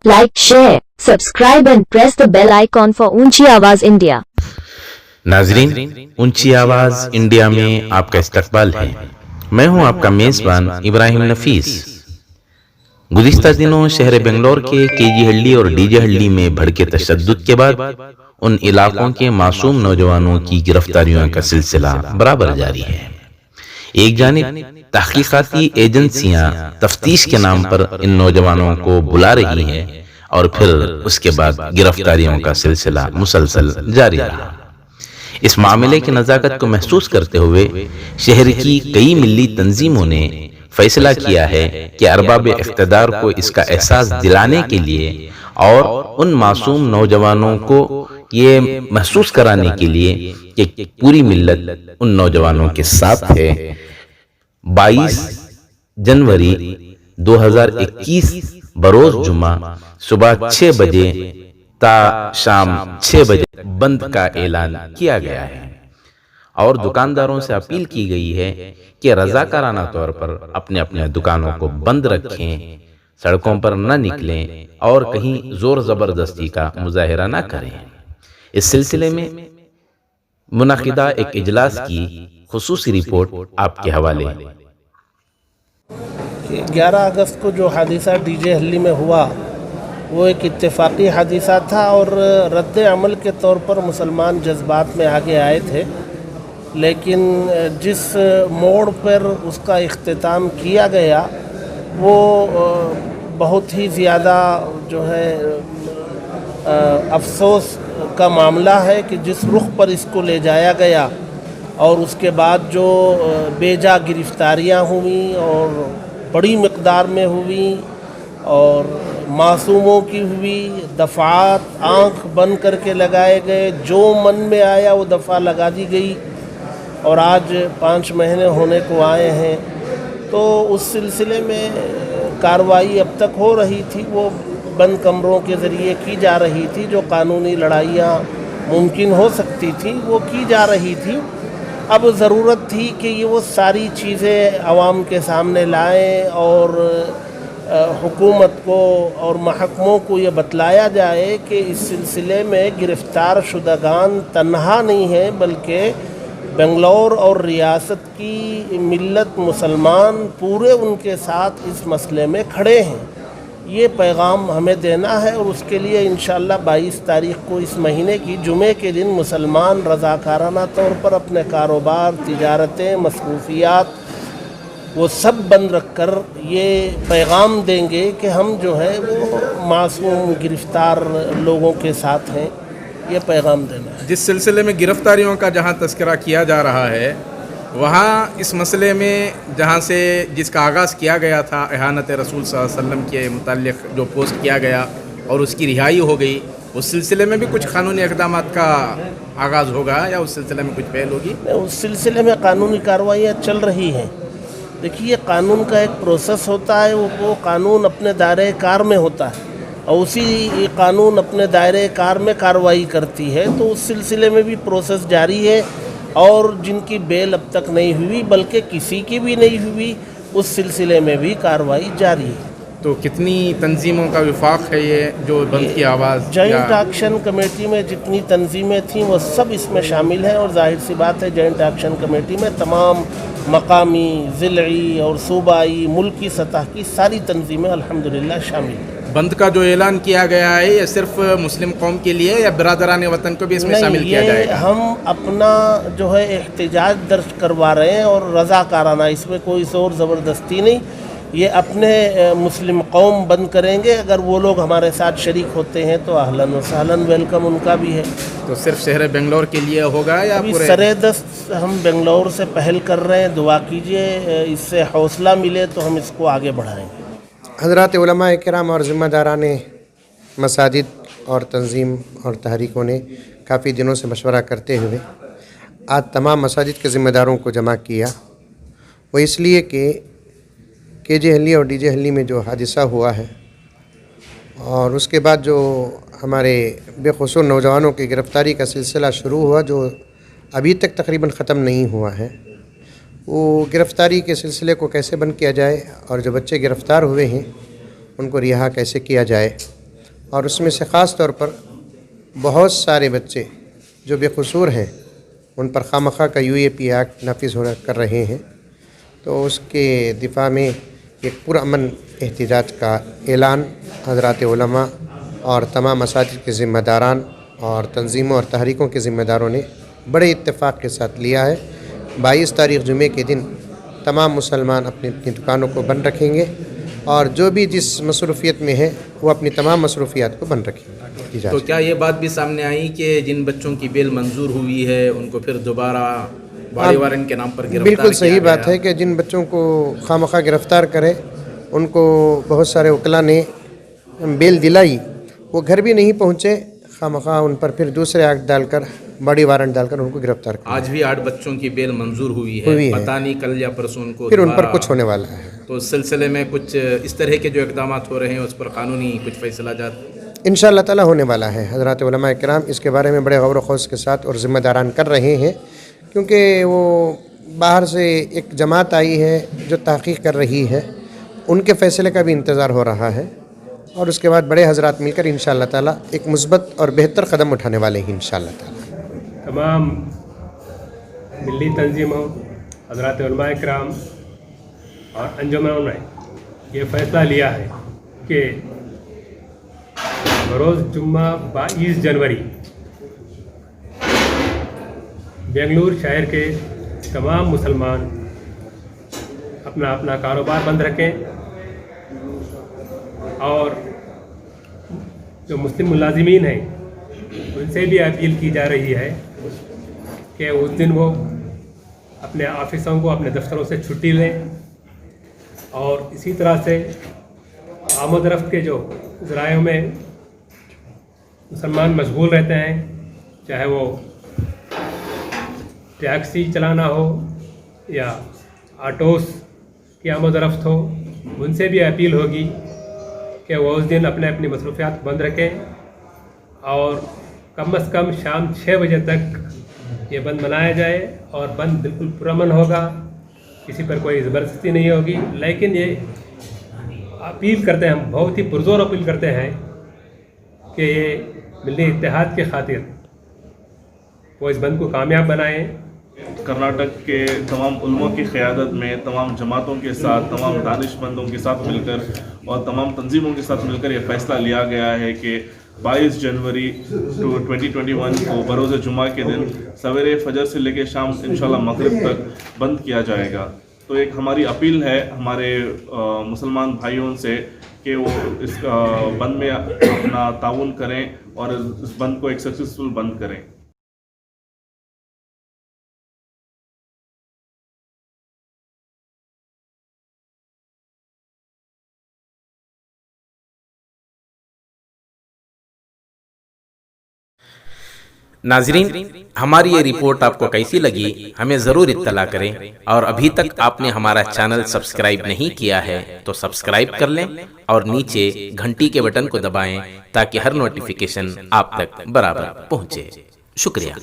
like, share, subscribe and press the bell icon for ऊंची आवाज India. नाजरीन, ऊंची आवाज इंडिया में आपका इस्तकबाल है। मैं हूं आपका मेज़बान इब्राहिम नफीस। गुज़िश्ता दिनों शहर बेंगलोर के केजी हल्ली और डीजे हल्ली में भड़के तशद्दुद के बाद उन इलाकों के मासूम नौजवानों की गिरफ्तारियों का सिलसिला बराबर जारी है। एक जानिब तहकीकाती एजेंसियां तफ्तीश के नाम पर इन नौजवानों को बुला रही हैं और फिर उसके बाद गिरफ्तारियों का सिलसिला मुसलसल जारी रहा। इस मामले की नज़ाकत को महसूस करते हुए शहर की कई मिली तंजीमों ने फैसला किया है कि अरबाब इख्तिदार को इसका एहसास दिलाने के लिए और उन मासूम नौजवानों को ये महसूस कराने के लिए कि पूरी मिल्लत उन नौजवानों के साथ है, 22 जनवरी 2021 बरोज़ जुमा सुबह 6 बजे ता शाम 6 बजे बंद का ऐलान किया गया है और दुकानदारों से अपील की गई है कि रज़ाकाराना तौर पर अपने अपने दुकानों को बंद रखें, सड़कों पर न निकलें और कहीं ज़ोर ज़बरदस्ती का मुजाहिरा न करें। इस सिलसिले में मुनक़िदा एक इजलास की खुसूसी रिपोर्ट आपके हवाले। 11 अगस्त को जो हादिसा डीजे हल्ली में हुआ वो एक इत्तेफाकी हादिसा था और रद्द अमल के तौर पर मुसलमान जज्बात में आगे आए थे, लेकिन जिस मोड़ पर उसका इख्तिताम किया गया वो बहुत ही ज़्यादा जो है अफसोस का मामला है कि जिस रुख पर इसको ले जाया गया और उसके बाद जो बेजा गिरफ्तारियां हुई और बड़ी मिक़दार में हुई और मासूमों की हुई, दफ़ात आँख बंद करके लगाए गए, जो मन में आया वो दफ़ा लगा दी गई और आज 5 महीने होने को आए हैं। तो उस सिलसिले में कार्रवाई अब तक हो रही थी, वो बंद कमरों के ज़रिए की जा रही थी। जो कानूनी लड़ाइयाँ मुमकिन हो सकती थी वो की जा रही थी। अब ज़रूरत थी कि ये वो सारी चीज़ें आवाम के सामने लाएं और हुकूमत को और महकमों को ये बतलाया जाए कि इस सिलसिले में गिरफ़्तार शुदगान तन्हा नहीं है, बल्कि बेंगलोर और रियासत की मिल्लत मुसलमान पूरे उनके साथ इस मसले में खड़े हैं। ये पैगाम हमें देना है और उसके लिए इंशाअल्लाह 22 तारीख़ को इस महीने की जुमे के दिन मुसलमान रज़ाकाराना तौर पर अपने कारोबार, तिजारतें, मसरूफ़ियात वो सब बंद रख कर ये पैगाम देंगे कि हम जो है वो मासूम गिरफ़्तार लोगों के साथ हैं। ये पैगाम देना है। जिस सिलसिले में गिरफ़्तारियों का जहाँ तज़किरा किया जा रहा है, वहाँ इस मसले में जहाँ से जिसका आगाज़ किया गया था एहानत रसूल सल्लल्लाहु अलैहि वसल्लम के मुताल्लिक़ जो पोस्ट किया गया और उसकी रिहाई हो गई, उस सिलसिले में भी कुछ कानूनी इक़दामात का आगाज़ होगा या उस सिलसिले में कुछ पहल होगी? उस सिलसिले में कानूनी कार्रवाइयाँ चल रही हैं। देखिए, कानून का एक प्रोसेस होता है, वो कानून अपने दायरे कार में होता है और उसी कानून अपने दायरे कार में कार्रवाई करती है। तो उस सिलसिले में भी प्रोसेस जारी है और जिनकी बेल अब तक नहीं हुई, बल्कि किसी की भी नहीं हुई, उस सिलसिले में भी कार्रवाई जारी है। तो कितनी तंजीमों का विफाक है ये जो बंद की आवाज़? जॉइंट एक्शन कमेटी में जितनी तंजीमें थीं वो सब इसमें शामिल हैं और जाहिर सी बात है जॉइंट एक्शन कमेटी में तमाम मकामी, ज़िलई और सूबाई, मुल्की सतह की सारी तंजीमें अल्हम्दुलिल्लाह शामिल हैं। बंद का जो ऐलान किया गया है ये सिर्फ मुस्लिम कौम के लिए या बिरादरान वतन को भी इसमें शामिल किया जाएगा? हम अपना जो है एहतिजाज दर्ज करवा रहे हैं और रज़ाकाराना, इसमें कोई ज़ोर ज़बरदस्ती नहीं। ये अपने मुस्लिम कौम बंद करेंगे, अगर वो लोग हमारे साथ शरीक होते हैं तो अहलन व सहलन, वेलकम उनका भी है। तो सिर्फ शहर बेंगलोर के लिए होगा या पूरे? सरेदस्त हम बेंगलोर से पहल कर रहे हैं, दुआ कीजिए इससे हौसला मिले तो हम इसको आगे बढ़ाएंगे। हज़रात उलमा किराम और ज़िम्मेदारान मसाजिद और तंजीम और तहरीकों ने काफ़ी दिनों से मशवरा करते हुए आज तमाम मसाजिद के ज़िम्मेदारों को जमा किया। वो इसलिए कि केजे हल्ली और डीजे हल्ली में जो हादिसा हुआ है और उसके बाद जो हमारे बेखसूर नौजवानों की गिरफ़्तारी का सिलसिला शुरू हुआ, जो अभी तक तकरीबन ख़त्म नहीं हुआ है, वो गिरफ़्तारी के सिलसिले को कैसे बंद किया जाए और जो बच्चे गिरफ़्तार हुए हैं उनको रिहा कैसे किया जाए, اور اس میں سے خاص طور پر بہت سارے بچے جو بے قصور ہیں ان پر خواہ کا UAP ایکٹ نافذ کر رہے ہیں، تو اس کے دفاع میں ایک پرامن احتجاج کا اعلان حضرات علماء اور تمام مساجد کے ذمہ داران اور تنظیموں اور تحریکوں کے ذمہ داروں نے بڑے اتفاق کے ساتھ لیا ہے۔ 22 تاریخ جمعے کے دن تمام مسلمان اپنی اپنی دکانوں کو بند رکھیں گے اور جو بھی جس مصروفیت میں ہے وہ اپنی تمام مصروفیات کو بند رکھیں گے۔ تو کیا یہ بات بھی سامنے آئی کہ جن بچوں کی بیل منظور ہوئی ہے ان کو پھر دوبارہ باڑی وارنٹ کے نام پر گرفتار بالکل صحیح کیا بات گیا؟ ہے کہ جن بچوں کو خواہ گرفتار کرے ان کو بہت سارے وکلاء نے بیل دلائی، وہ گھر بھی نہیں پہنچے، خواہ ان پر پھر دوسرے ایکٹ ڈال کر باڑی وارنٹ ڈال کر ان کو گرفتار کر، آج بھی 8 بچوں کی بیل منظور ہوئی ہے، پتہ نہیں کل یا پرسوں ان کو پھر ان پر دوبارہ- کچھ ہونے والا ہے۔ تو اس سلسلے میں کچھ اس طرح کے جو اقدامات ہو رہے ہیں اس پر قانونی کچھ فیصلہ جات انشاءاللہ تعالی ہونے والا ہے۔ حضرات علماء کرام اس کے بارے میں بڑے غور و خوض کے ساتھ اور ذمہ داران کر رہے ہیں، کیونکہ وہ باہر سے ایک جماعت آئی ہے جو تحقیق کر رہی ہے، ان کے فیصلے کا بھی انتظار ہو رہا ہے، اور اس کے بعد بڑے حضرات مل کر انشاءاللہ تعالی ایک مثبت اور بہتر قدم اٹھانے والے ہیں انشاءاللہ تعالی۔ تمام ملی تنظیموں، حضرات علماء کرام اور انجمنوں نے یہ فیصلہ لیا ہے کہ بروز جمعہ 22 جنوری بنگلور شہر کے تمام مسلمان اپنا اپنا کاروبار بند رکھیں، اور جو مسلم ملازمین ہیں ان سے بھی اپیل کی جا رہی ہے کہ اس دن وہ اپنے آفسوں کو، اپنے دفتروں سے چھٹی لیں، اور اسی طرح سے آمد و رفت کے جو ذرائع میں مسلمان مشغول رہتے ہیں، چاہے وہ ٹیکسی چلانا ہو یا آٹوز کی آمد و رفت ہو، ان سے بھی اپیل ہوگی کہ وہ اس دن اپنے اپنی مصروفیات بند رکھیں، اور کم از کم شام 6 بجے تک یہ بند منایا جائے، اور بند بالکل پرامن ہوگا، کسی پر کوئی زبردستی نہیں ہوگی۔ لیکن یہ اپیل کرتے ہیں، ہم بہت ہی پرزور اپیل کرتے ہیں کہ یہ ملی اتحاد کی خاطر وہ اس بند کو کامیاب بنائیں۔ کرناٹک کے تمام علماء کی قیادت میں تمام جماعتوں کے ساتھ، تمام دانش مندوں کے ساتھ مل کر اور تمام تنظیموں کے ساتھ مل کر یہ فیصلہ لیا گیا ہے کہ 22 جنوری 2021 کو بروز جمعہ کے دن سویرے فجر سے لے کے شام انشاءاللہ مغرب تک بند کیا جائے گا۔ تو ایک ہماری اپیل ہے ہمارے مسلمان بھائیوں سے کہ وہ اس بند میں اپنا تعاون کریں اور اس بند کو ایک سکسیسفل بند کریں۔ ناظرین، ہماری یہ رپورٹ آپ کو کیسی لگی ہمیں ضرور اطلاع کریں، اور ابھی تک آپ نے ہمارا چینل سبسکرائب نہیں کیا ہے تو سبسکرائب کر لیں اور نیچے گھنٹی کے بٹن کو دبائیں تاکہ ہر نوٹیفیکیشن آپ تک برابر پہنچے۔ شکریہ۔